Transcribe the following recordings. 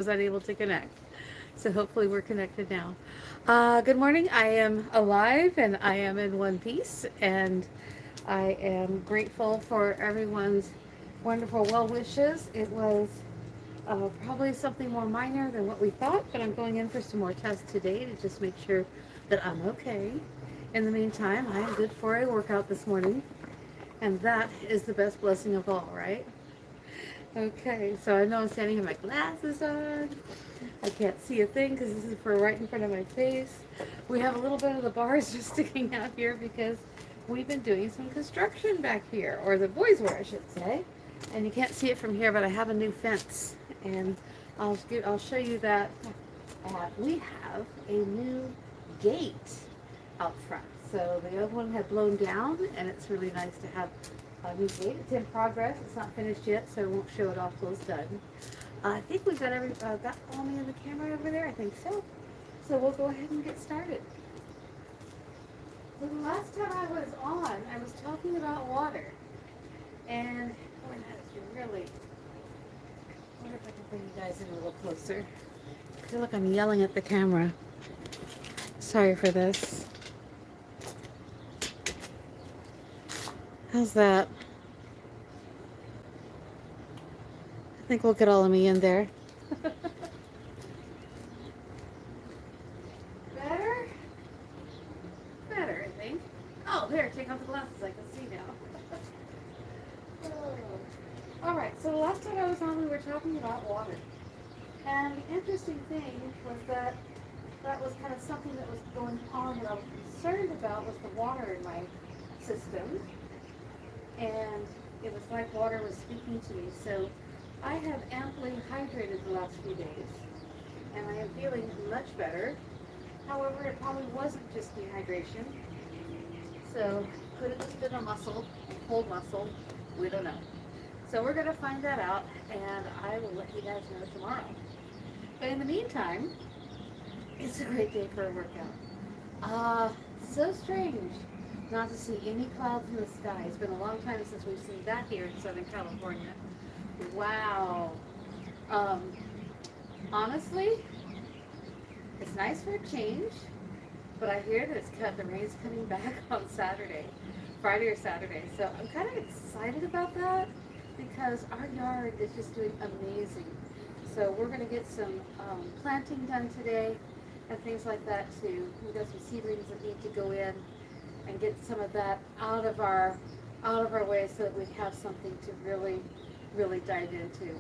was unable to connect. So hopefully we're connected now. Good morning. I am alive and I am in one piece, and I am grateful for everyone's wonderful well wishes. It was probably something more minor than what we thought, but I'm going in for some more tests today to just make sure that I'm okay. In the meantime, I am good for a workout this morning, and that is the best blessing of all, right? Okay, so I know I'm standing with my glasses on. I can't see a thing because this is for right in front of my face. We have a little bit of the bars just sticking out here because we've been doing some construction back here, or the boys were, I should say. And you can't see it from here, but I have a new fence, and I'll show you that. We have a new gate out front. So the old one had blown down, and it's really nice to have a new gate. It's in progress. It's not finished yet, so I won't show it off till it's done. I think we've got got all me in the camera over there. I think so. So we'll go ahead and get started. So the last time I was on, I was talking about water, and boy, that is really. I wonder if I can bring you guys in a little closer. I feel like I'm yelling at the camera. Sorry for this. How's that? I think we'll get all of me in there. Better? Better, I think. Oh, there, take off the glasses. I can see now. Oh. All right, so the last time I was on, we were talking about water. And the interesting thing was that that was kind of something that was going on that I was concerned about was the water in my system. And it was like water was speaking to me. So I have amply hydrated the last few days. And I am feeling much better. However, it probably wasn't just dehydration. So could have just been a muscle, a cold muscle. We don't know. So we're going to find that out, and I will let you guys know tomorrow. But in the meantime, it's a great day for a workout. So strange not to see any clouds in the sky. It's been a long time since we've seen that here in Southern California. Wow. Um, Honestly, it's nice for a change, but I hear that the rain's coming back on Saturday, Friday or Saturday. So I'm kind of excited about that because our yard is just doing amazing. So we're going to get some planting done today and things like that too. We've got some seedlings that need to go in and get some of that out of our way so that we have something to really dive into.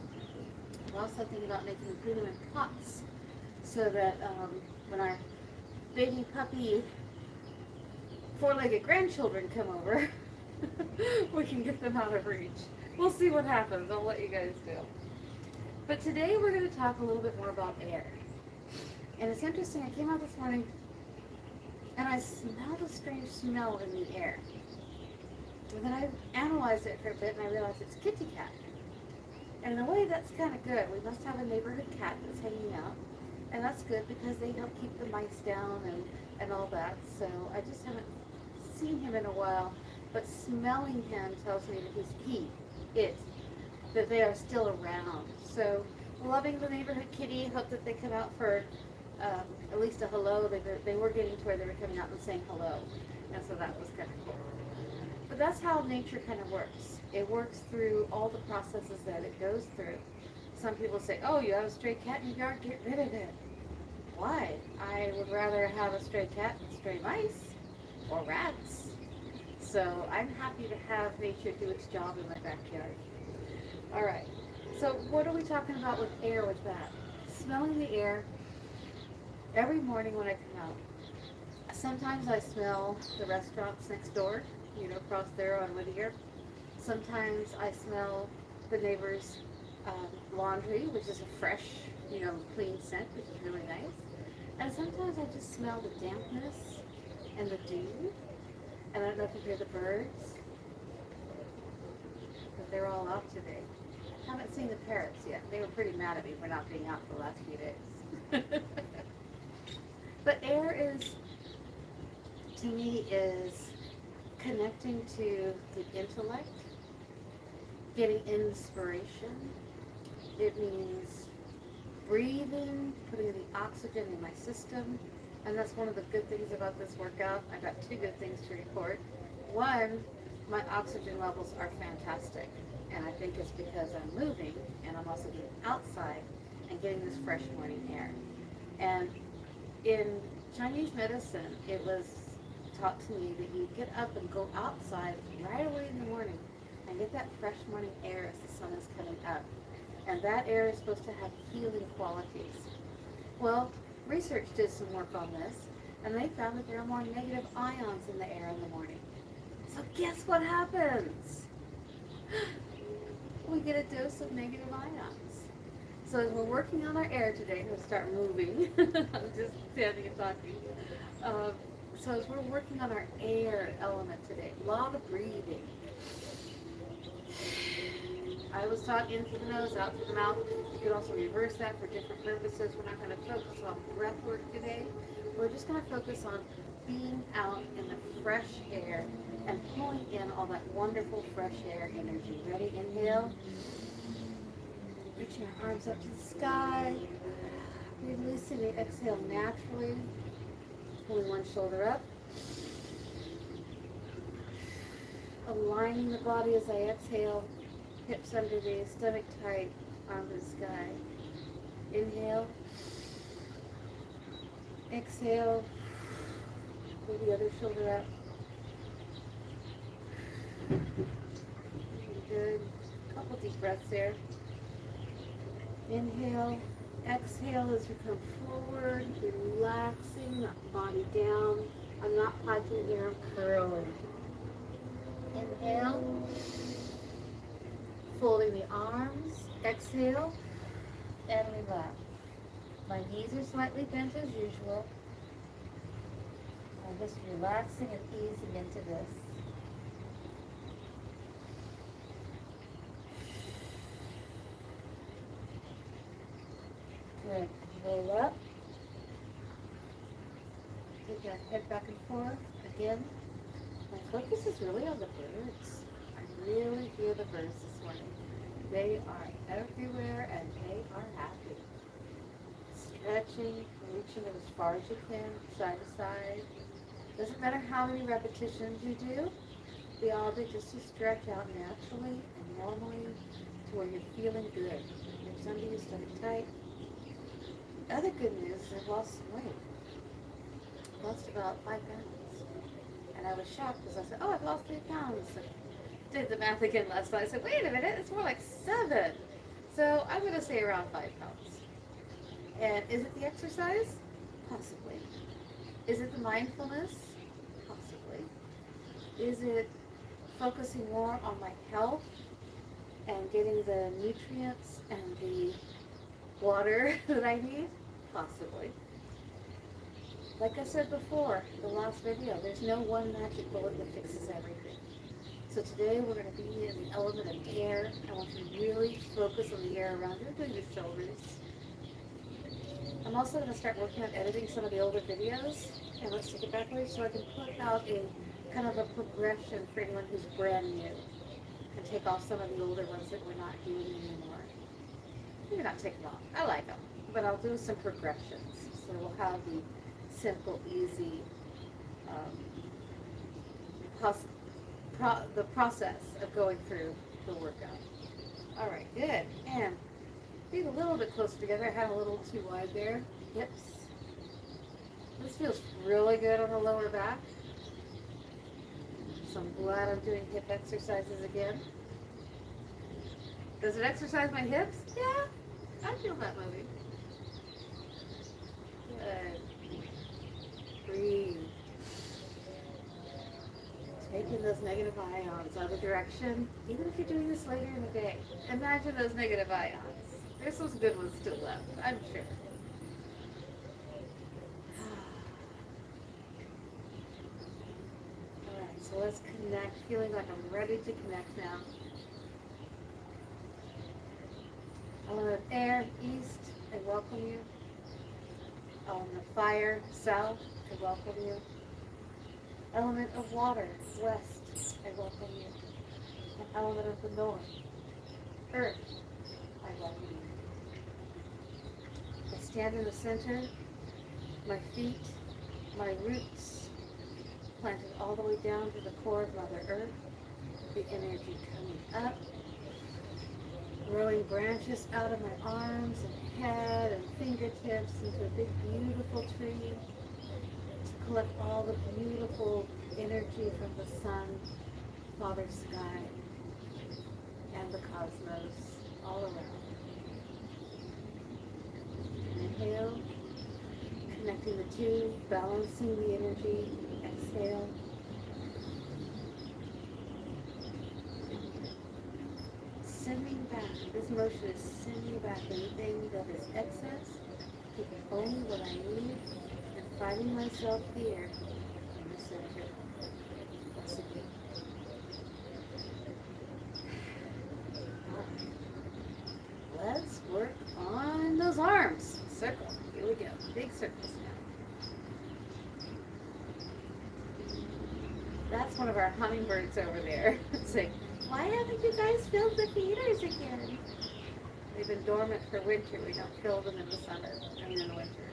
I'm also thinking about making them in pots so that when our baby puppy four-legged grandchildren come over, we can get them out of reach. We'll see what happens. I'll let you guys know. But today we're going to talk a little bit more about air. And it's interesting, I came out this morning and I smelled a strange smell in the air. And then I analyzed it for a bit and I realized it's kitty cat. And in a way that's kind of good. We must have a neighborhood cat that's hanging out. And that's good because they help keep the mice down and all that. So I just haven't seen him in a while. But smelling him tells me that that they are still around. So loving the neighborhood kitty, hope that they come out for at least a hello. They were getting to where they were coming out and saying hello. And so that was kind of cool. But that's how nature kind of works. It works through all the processes that it goes through. Some people say, oh, you have a stray cat in your yard, get rid of it. Why? I would rather have a stray cat than stray mice or rats. So I'm happy to have nature do its job in my backyard. All right. So what are we talking about with air with that? Smelling the air every morning when I come out. Sometimes I smell the restaurants next door, across there on Whittier. Sometimes I smell the neighbor's laundry, which is a fresh, clean scent, which is really nice. And sometimes I just smell the dampness and the dew. And I don't know if you hear the birds, but they're all out today. I haven't seen the parrots yet. They were pretty mad at me for not being out for the last few days. But air to me, is connecting to the intellect, getting inspiration. It means breathing, putting the oxygen in my system. And that's one of the good things about this workout. I've got two good things to report. One, my oxygen levels are fantastic. And I think it's because I'm moving and I'm also getting outside and getting this fresh morning air. And in Chinese medicine, it was taught to me that you get up and go outside right away in the morning and get that fresh morning air as the sun is coming up. And that air is supposed to have healing qualities. Well, research did some work on this, and they found that there are more negative ions in the air in the morning. So guess what happens? We get a dose of negative ions. So as we're working on our air today, we'll start moving. I'm just standing and talking. So as we're working on our air element today, a lot of breathing. I was taught in through the nose, out through the mouth. You can also reverse that for different purposes. We're not going to focus on breath work today. We're just going to focus on being out in the fresh air and pulling in all that wonderful fresh air energy. Ready? Inhale. Reach your arms up to the sky. Releasing the exhale naturally. Pulling one shoulder up. Aligning the body as I exhale. Hips underneath, stomach tight, arm to the sky. Inhale. Exhale. Pull the other shoulder up. Good. Couple deep breaths there. Inhale. Exhale as you come forward, relaxing that body down. I'm not piping here, I'm curling. Inhale. Folding the arms, exhale, and relax. My knees are slightly bent as usual. I'm just relaxing and easing into this. Good. Roll up. Take that head back and forth. Again, my focus is really on the birds. I really hear the birds this morning. They are everywhere and they are happy. Stretching, reaching it as far as you can, side to side. Doesn't matter how many repetitions you do, the object is to stretch out naturally and normally to where you're feeling good. Hips under you, stomach tight. The other good news is I've lost some weight. Lost about 5 pounds. And I was shocked because I said, oh, I've lost 3 pounds. And did the math again last night. I said, wait a minute, it's more like 7. So I'm going to say around 5 pounds. And is it the exercise? Possibly. Is it the mindfulness? Possibly. Is it focusing more on my health and getting the nutrients and the water that I need? Possibly. Like I said before, the last video, there's no one magic bullet that fixes everything. So today we're going to be in the element of air. I want you to really focus on the air around you, including your shoulders. I'm also going to start working on editing some of the older videos. And let's take it backwards so I can put out a kind of a progression for anyone who's brand new. And take off some of the older ones that we're not doing anymore. Maybe not take them off. I like them. But I'll do some progressions. So we'll have the simple, easy, the process of going through the workout. All right, good. And feet a little bit closer together. I had a little too wide there. Hips. This feels really good on the lower back. So I'm glad I'm doing hip exercises again. Does it exercise my hips? Yeah, I feel that moving. Good. Breathe. Taking those negative ions out of direction, even if you're doing this later in the day. Imagine those negative ions. There's some good ones still left, I'm sure. Alright, so let's connect, feeling like I'm ready to connect now. Element of air, east, I welcome you. Element of fire, south, I welcome you. Element of water, west, I welcome you. An element of the north, earth, I welcome you. stand in the center, my feet, my roots planted all the way down to the core of Mother Earth, the energy coming up, growing branches out of my arms and head and fingertips into a big beautiful tree to collect all the beautiful energy from the sun, Father Sky, and the cosmos all around. Inhale, connecting the two, balancing the energy. Exhale. Sending back, this motion is sending back anything that is excess, taking only what I need, and finding myself here in the center. Once again. Let's work on those arms. Circle. Here we go. Big circles now. That's one of our hummingbirds over there. It's like, why haven't you guys filled the feeders again? They've been dormant for winter. We don't fill them in the summer. I mean in the winter.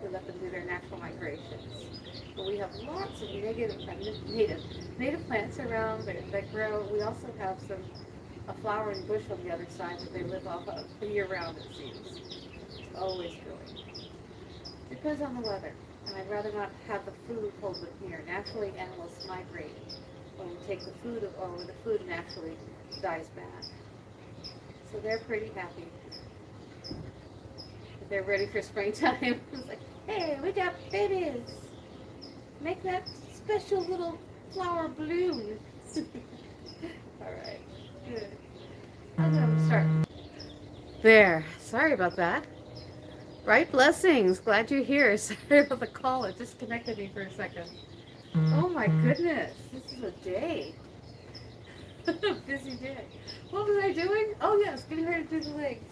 We let them do their natural migrations. But we have lots of native plants around that grow. We also have a flowering bush on the other side that they live off of year-round, it seems. It's always growing. Depends on the weather. And I'd rather not have the food hold them here. Naturally, animals migrate when we take the food, or when the food naturally dies back. So they're pretty happy. They're ready for springtime. It's like, hey, we got babies. Make that special little flower bloom. All right. Good. I'm going to start. There. Sorry about that. Right, blessings. Glad you're here. Sorry about the call. It disconnected me for a second. Oh my goodness. This is a day. Busy day. What was I doing? Oh yes, getting ready to do the legs.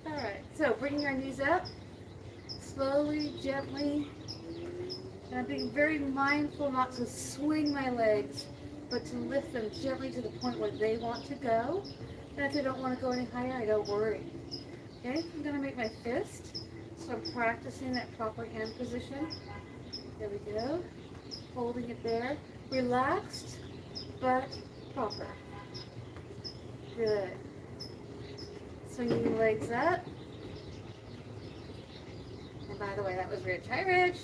All right. So bringing our knees up. Slowly, gently. And I'm being very mindful not to swing my legs, but to lift them gently to the point where they want to go. And if they don't want to go any higher, I don't worry. Okay, I'm going to make my fist. So I'm practicing that proper hand position. There we go. Holding it there. Relaxed, but proper. Good. Swinging the legs up. And by the way, that was Rich. Hi, Rich.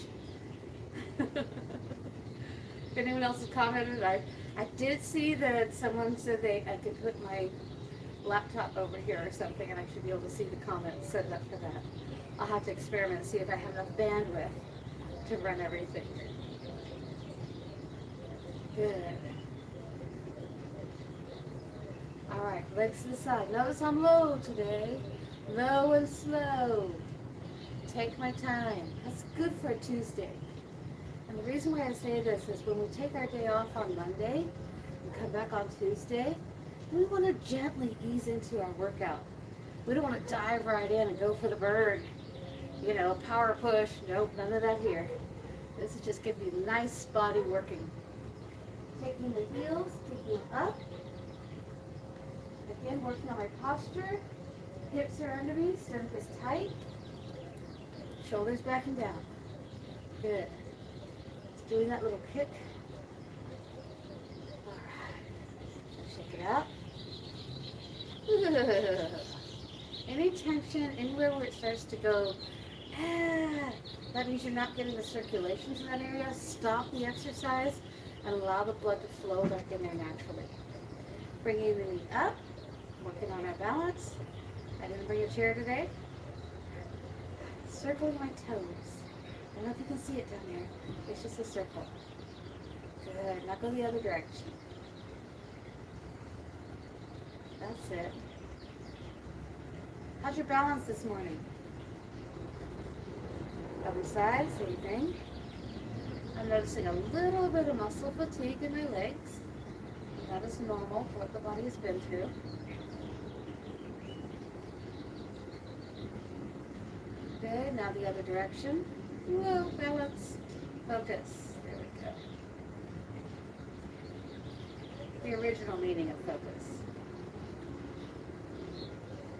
If anyone else has commented, I did see that someone said I could put my laptop over here or something, and I should be able to see the comments. Set it up for that. I'll have to experiment and see if I have enough bandwidth to run everything. Good. All right, legs to the side. Notice I'm low today. Low and slow. Take my time. That's good for a Tuesday. And the reason why I say this is when we take our day off on Monday and come back on Tuesday, we want to gently ease into our workout. We don't want to dive right in and go for the bird. You know, power push. Nope, none of that here. This is just going to be nice body working. Taking the heels, taking them up. Again, working on my posture. Hips are under me, stomach is tight. Shoulders back and down. Good. Just doing that little kick. All right. Shake it out. Any tension, anywhere where it starts to go, that means you're not getting the circulation to that area. Stop the exercise and allow the blood to flow back in there naturally. Bringing the knee up, working on our balance. I didn't bring a chair today. Circling my toes. I don't know if you can see it down there. It's just a circle. Good. Now go the other direction. That's it. How's your balance this morning? Other side, same thing. I'm noticing a little bit of muscle fatigue in my legs. That is normal for what the body has been through. Good, now the other direction. Whoa, balance, focus. There we go. The original meaning of focus.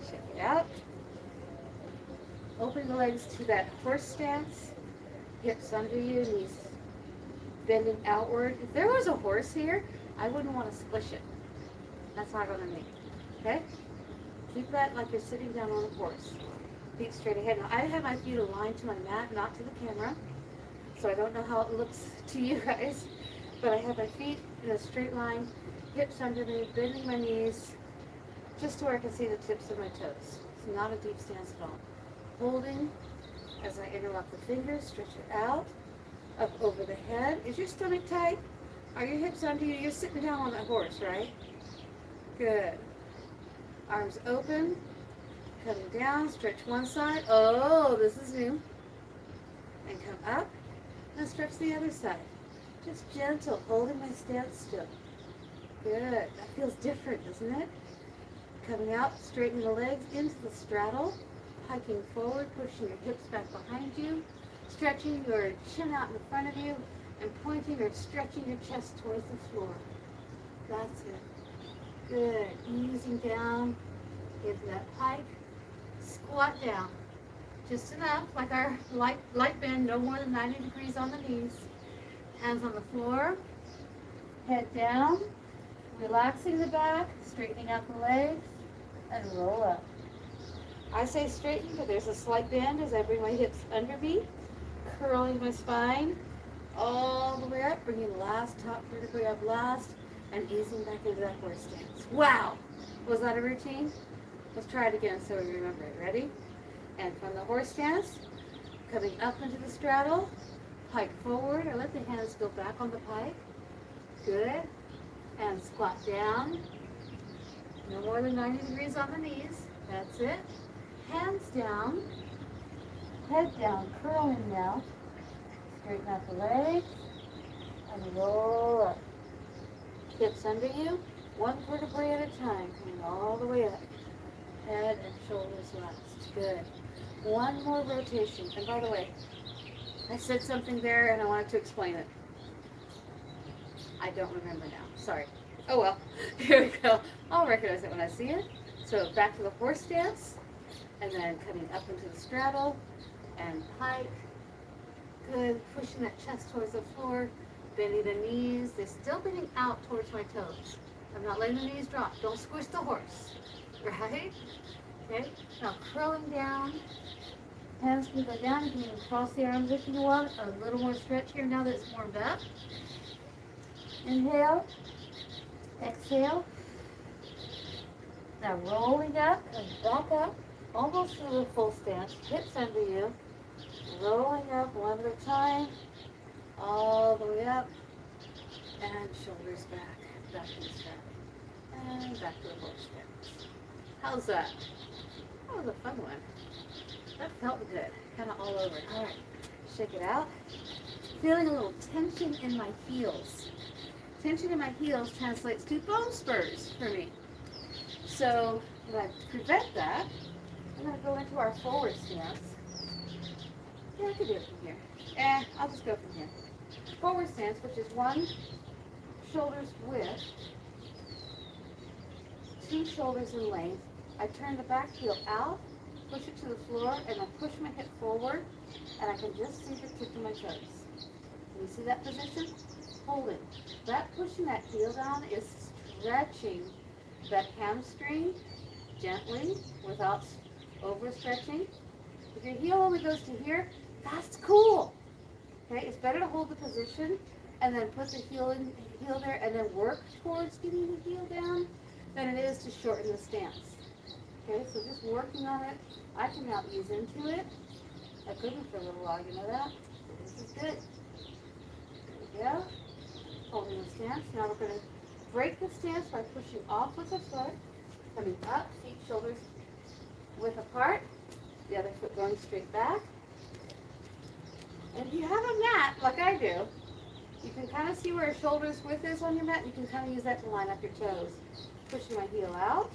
Check it out. Open the legs to that horse stance. Hips under you, knees bending outward. If there was a horse here, I wouldn't want to squish it. That's not going to me. Okay? Keep that like you're sitting down on a horse. Feet straight ahead. Now, I have my feet aligned to my mat, not to the camera. So I don't know how it looks to you guys. But I have my feet in a straight line, hips under me, bending my knees, just to where I can see the tips of my toes. It's not a deep stance at all. Holding as I interlock the fingers, stretch it out, up over the head. Is your stomach tight? Are your hips under you? You're sitting down on that horse, right? Good. Arms open, coming down, stretch one side. Oh, this is new. And come up, and stretch the other side. Just gentle, holding my stance still. Good. That feels different, doesn't it? Coming out, straightening the legs into the straddle, hiking forward, pushing your hips back behind you, stretching your chin out in front of you, and pointing or stretching your chest towards the floor. That's it. Good. Easing down into that pike. Squat down. Just enough, like our light bend, no more than 90 degrees on the knees. Hands on the floor. Head down. Relaxing the back, straightening out the legs, and roll up. I say straighten, but there's a slight bend as I bring my hips under me, curling my spine all the way up, bringing the last top vertebrae up last, and easing back into that horse stance. Wow! Was that a routine? Let's try it again so we remember it. Ready? And from the horse stance, coming up into the straddle, pike forward, or let the hands go back on the pike. Good. And squat down. No more than 90 degrees on the knees. That's it. Hands down. Head down, curling now. Straighten out the legs. And roll up. Hips under you. One vertebrae at a time. Coming all the way up. Head and shoulders last. Good. One more rotation. And by the way, I said something there and I wanted to explain it. I don't remember now. Sorry. Oh well. Here we go. I'll recognize it when I see it. So back to the horse stance. And then coming up into the straddle. And pike. Good. Pushing that chest towards the floor. Bending the knees. They're still bending out towards my toes. I'm not letting the knees drop. Don't squish the horse. Right? Okay. Now curling down. Hands can go down. You can even cross the arms if you want. A little more stretch here now that it's warmed up. Inhale. Exhale. Now rolling up and back up. Almost to the full stance. Hips under you. Rolling up one at a time. All the way up. And shoulders back. Back to the strap. And back to the horse stance. How's that? That was a fun one. That felt good. Kind of all over. All right. Shake it out. Feeling a little tension in my heels. Tension in my heels translates to bone spurs for me. So to prevent that, I'm going to go into our forward stance. Yeah, I could do it from here. I'll just go from here. Forward stance, which is one shoulders width, two shoulders in length. I turn the back heel out, push it to the floor, and then push my hip forward, and I can just see the tip of my toes. Can you see that position? Hold it. That pushing that heel down is stretching that hamstring gently without overstretching. If your heel only goes to here, that's cool. Okay, it's better to hold the position and then put the heel there and then work towards getting the heel down than it is to shorten the stance. Okay, so just working on it. I can now ease into it. I couldn't for a little while, you know that? This is good. There we go. Holding the stance. Now we're going to break the stance by pushing off with the foot, coming up, feet, shoulders width apart, the other foot going straight back. And if you have a mat, like I do, you can kind of see where a shoulder's width is on your mat. You can kind of use that to line up your toes. Pushing my heel out.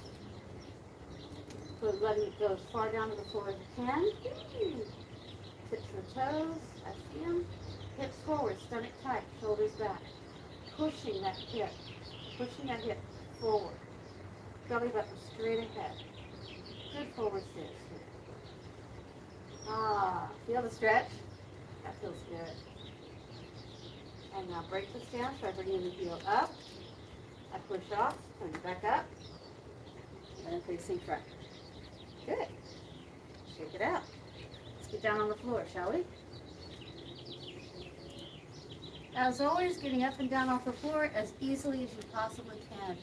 So letting it go as far down to the floor as you can. Tips the toes. I see them. Hips forward, stomach tight, shoulders back. Pushing that hip forward. Belly button straight ahead. Good forward stance here. Ah, feel the stretch? That feels good. And now break the stance by bringing the heel up. I push off, and back up, and then facing front. Good. Shake it out. Let's get down on the floor, shall we? As always, getting up and down off the floor as easily as you possibly can.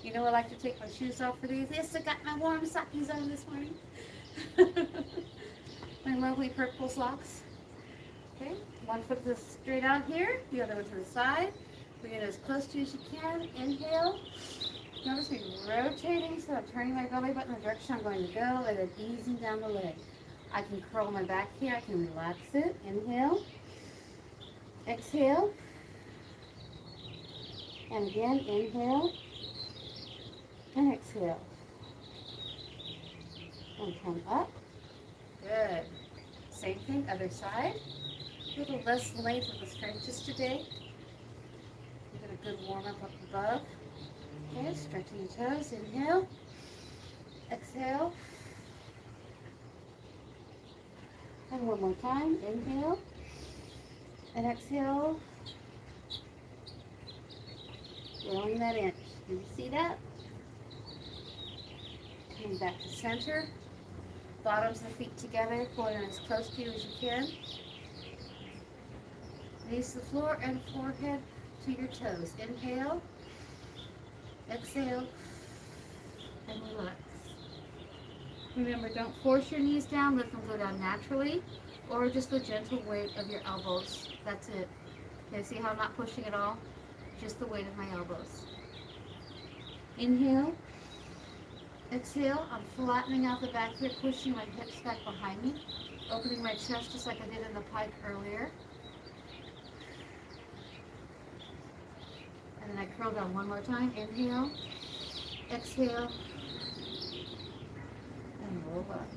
You know I like to take my shoes off for these. Yes, I got my warm sockies on this morning. My lovely purple socks. Okay, one foot is straight out here, the other one to the side. Bring it as close to you as you can. Inhale. Notice me rotating, so I'm turning my belly button in the direction I'm going to go, and then easing down the leg. I can curl my back here. I can relax it. Inhale. Exhale. And again, inhale. And exhale. And come up. Good. Same thing, other side. A little less length of the stretches today. Get a good warm up above. Okay, stretching your toes. Inhale. Exhale. And one more time. Inhale. And exhale. Rolling that inch. Can you see that? Coming back to center. Bottoms of the feet together. Pulling as close to you as you can. Knees to the floor and forehead to your toes. Inhale. Exhale. And relax. Remember, don't force your knees down. Let them go down naturally. Or just the gentle weight of your elbows. That's it. Okay, see how I'm not pushing at all? Just the weight of my elbows. Inhale. Exhale. I'm flattening out the back here, pushing my hips back behind me. Opening my chest just like I did in the pike earlier. And then I curl down one more time. Inhale. Exhale. And roll up.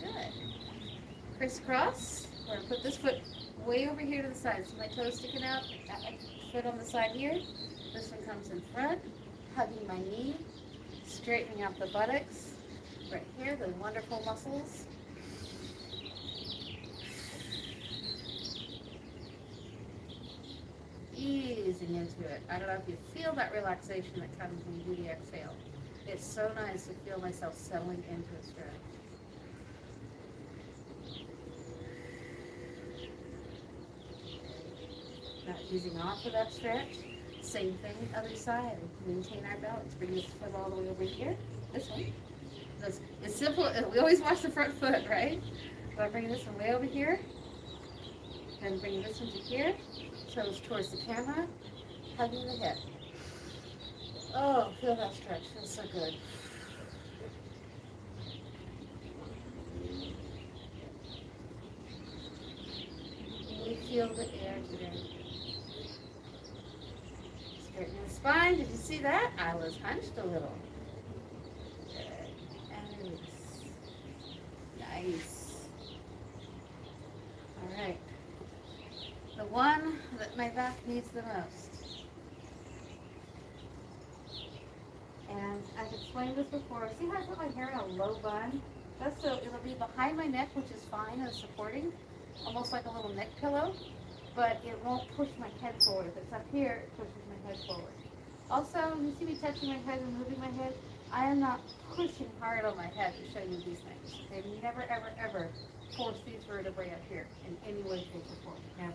Good. Crisscross. We're going to put this foot way over here to the side. So my toes sticking out. Got my foot on the side here. This one comes in front. Hugging my knee. Straightening out the buttocks. Right here, the wonderful muscles. Easing into it. I don't know if you feel that relaxation that comes when you do the exhale. It's so nice to feel myself settling into a stretch. Not easing off of that stretch. Same thing, other side. Maintain our balance. Bring this foot all the way over here. This one. It's simple. We always watch the front foot, right? So I bring this one way over here. Then bring this one to here. Toes towards the camera. Hugging the hip. Oh, feel that stretch. Feels so good. We feel the air today. Straightening the spine. Did you see that? I was hunched a little. Good. And release. Nice. All right. The one that my back needs the most. And I've explained this before. See how I put my hair in a low bun? That's so it'll be behind my neck, which is fine and supporting, almost like a little neck pillow, but it won't push my head forward. If it's up here, it pushes my head forward. Also, you see me touching my head and moving my head? I am not pushing hard on my head to show you these things. They never, ever, ever force these vertebrae up here in any way, shape, or form. Never.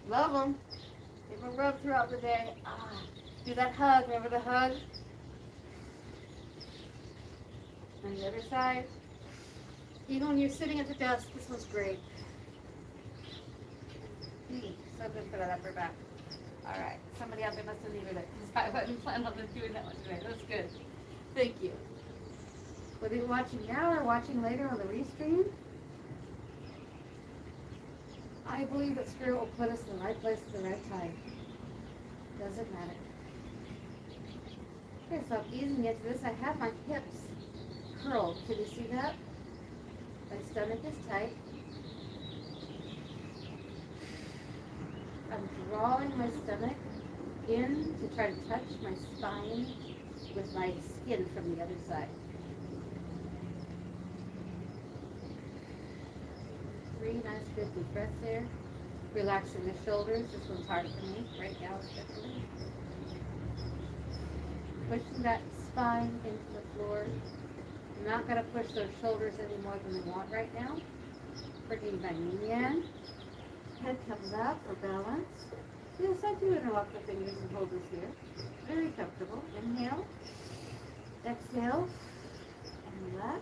Love them. Give them a rub throughout the day. Do that hug. Remember the hug? On the other side. Even when you're sitting at the desk, this one's great. So good for that upper back. All right. Somebody out there must have needed it because I wasn't planning on doing that one today. That's good. Thank you. Whether you're watching now or watching later on the restream, I believe that Spirit will put us in the right place at the right time. Doesn't matter. Okay, so I'm easing into this. I have my hips curled. Can you see that? My stomach is tight. I'm drawing my stomach in to try to touch my spine with my skin from the other side. really nice, good deep breath there. Relaxing the shoulders. This one's hard for me right now, especially. Pushing that spine into the floor. I'm not going to push those shoulders any more than we want right now. Bringing my knee in. Head comes up for balance. Yes, I do interlock the fingers and hold this here. Very comfortable. Inhale. Exhale. And relax.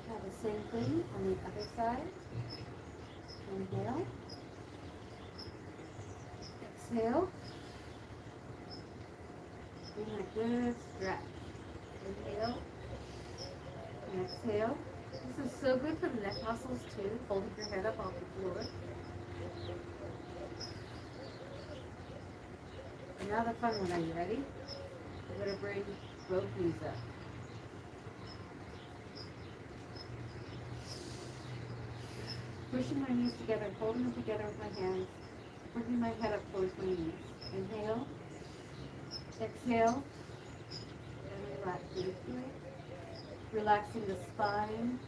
Now the same thing on the other side. Inhale. Exhale. And a good stretch. Inhale. And exhale. This is so good for the neck muscles too, holding your head up off the floor. And now the fun one, are you ready? We're going to bring both knees up. Pushing my knees together, holding them together with my hands, bringing my head up towards my knees. Inhale. Exhale. And relax deeply. Relaxing the spine.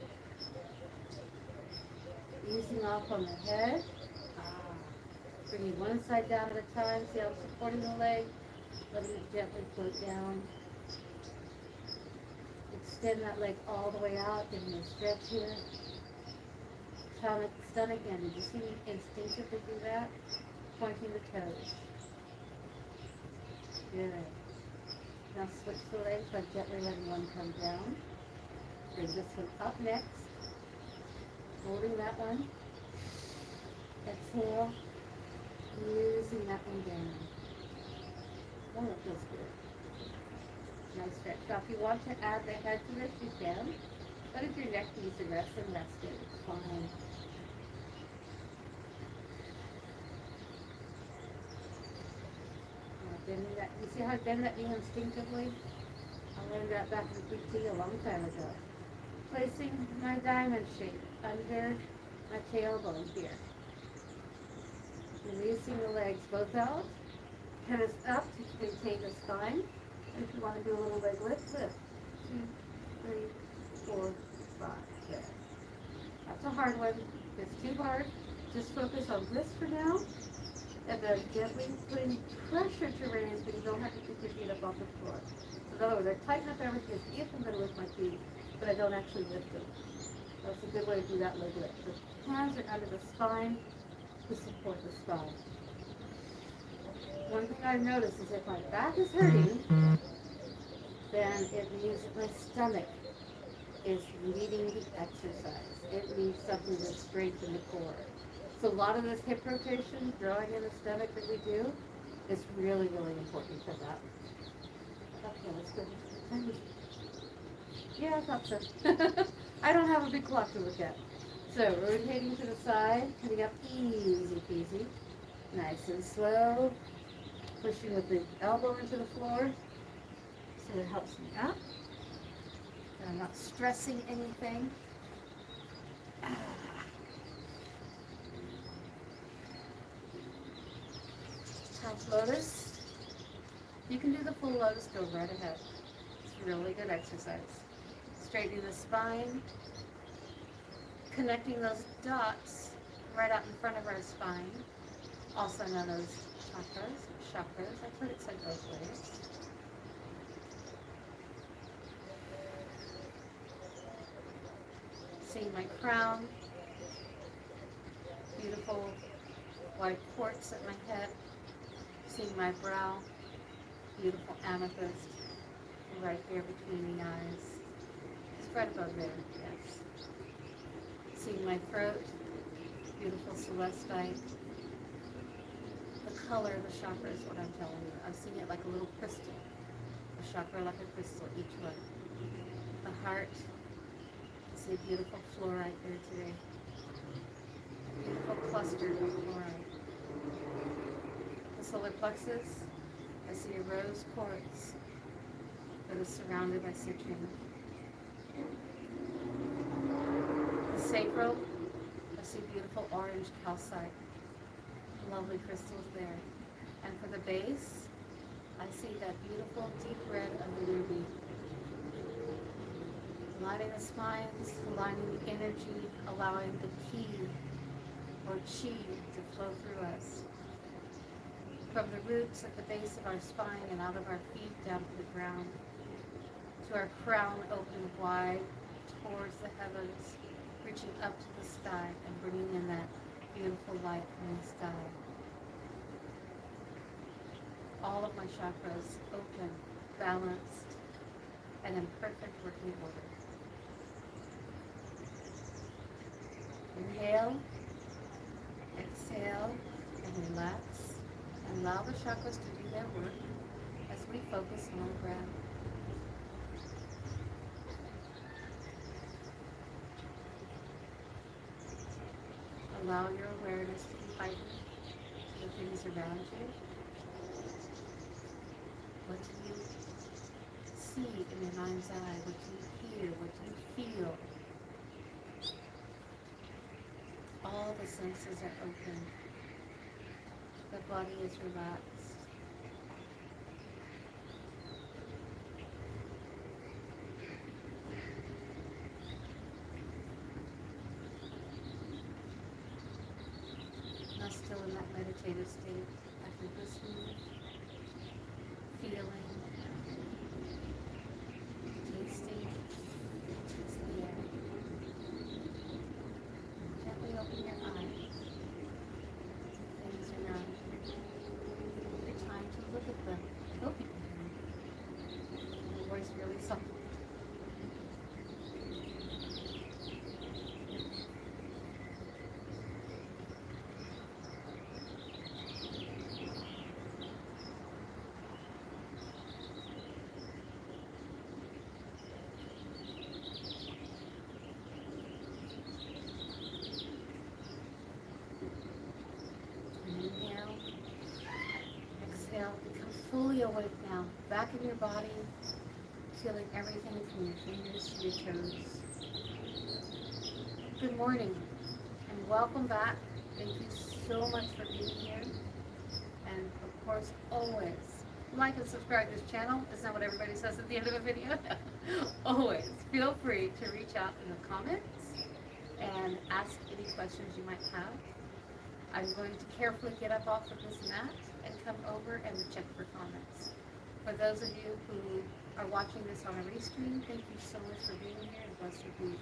Easing off on the head. Bringing one side down at a time. See how I'm supporting the leg. Letting it gently float down. Extend that leg all the way out. Giving a stretch here. Stomach in. Did you see me instinctively do that? Pointing the toes. Good. Now switch the legs by gently letting one come down. Bring this one up next. Holding that one. Exhale. Using that one down. Oh, that feels good. Nice stretch. Now if you want to add the head to this, you can. But if your neck needs to rest, then that's good. It's fine. Bending that, you see how I bend that knee instinctively? I learned that back in PT a long time ago. Placing my diamond shape under my tailbone here. Releasing the legs both out. Head is up to maintain the spine. And if you want to do a little leg lift, lift. 2, 3, 4, 5. There. That's a hard one. It's too hard. Just focus on this for now. And then gently putting pressure to raise, but you don't have to keep your feet up off the floor. So in other words, I tighten up everything as if I'm going to lift my feet, but I don't actually lift them. That's a good way to do that leg lift. The hands are under the spine to support the spine. One thing I've noticed is if my back is hurting, then it means that my stomach is leading the exercise. It needs something to strengthen the core. So a lot of this hip rotation, drawing in the stomach that we do, is really, really important for that. Okay, let's go. Yeah, I thought so. I don't have a big clock to look at. So rotating to the side, coming up easy peasy. Nice and slow. Pushing with the elbow into the floor. So it helps me up. And I'm not stressing anything. Half lotus. You can do the full lotus, go right ahead. It's a really good exercise. Straightening the spine, connecting those dots right out in front of our spine, also known as chakras. I've heard it said both ways. Seeing my crown, beautiful white quartz at my head. Seeing my brow, beautiful amethyst, right there between the eyes. It's right above there, yes. Seeing my throat, beautiful celestite. The color of the chakra is what I'm telling you. I'm seeing it like a little crystal. A chakra like a crystal, each one. The heart, I see a beautiful fluorite there today. A beautiful cluster of fluorite. The solar plexus, I see a rose quartz that is surrounded by citrine. The sacral, I see beautiful orange calcite. Lovely crystals there. And for the base, I see that beautiful deep red of the ruby. Aligning the spines, aligning the energy, allowing the ki or chi to flow through us. From the roots at the base of our spine and out of our feet down to the ground, to our crown opening wide towards the heavens, reaching up to the sky and bringing in that beautiful light from the sky. All of my chakras open, balanced, and in perfect working order. Inhale, exhale, and relax. And allow the chakras to do their work as we focus on our breath. Allow your awareness to be heightened to the things around you. What do you see in your mind's eye? What do you hear? What do you feel? All the senses are open. The body is relaxed. Now still in that meditative state, I can listen, feeling, tasting, taste the air. Gently open your eyes. Things around you. Take time to look at them. I hope you can hear me. My voice really soft. Inhale, exhale, become fully awake now. Back in your body, feeling everything from your fingers to your toes. Good morning, and welcome back. Thank you so much for being here. And of course, always like and subscribe to this channel. Isn't that what everybody says at the end of a video? Always feel free to reach out in the comments and ask any questions you might have. I'm going to carefully get up off of this mat and come over and check for comments. For those of you who are watching this on a restream, thank you so much for being here, and blessed be.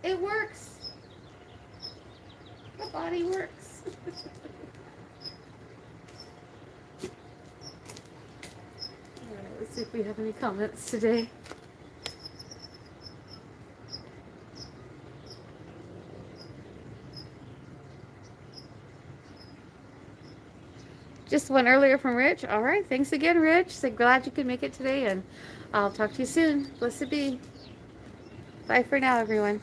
It works. The body works. Let's see if we have any comments today. Just one earlier from Rich. All right. Thanks again, Rich. So glad you could make it today, and I'll talk to you soon. Blessed be. Bye for now, everyone.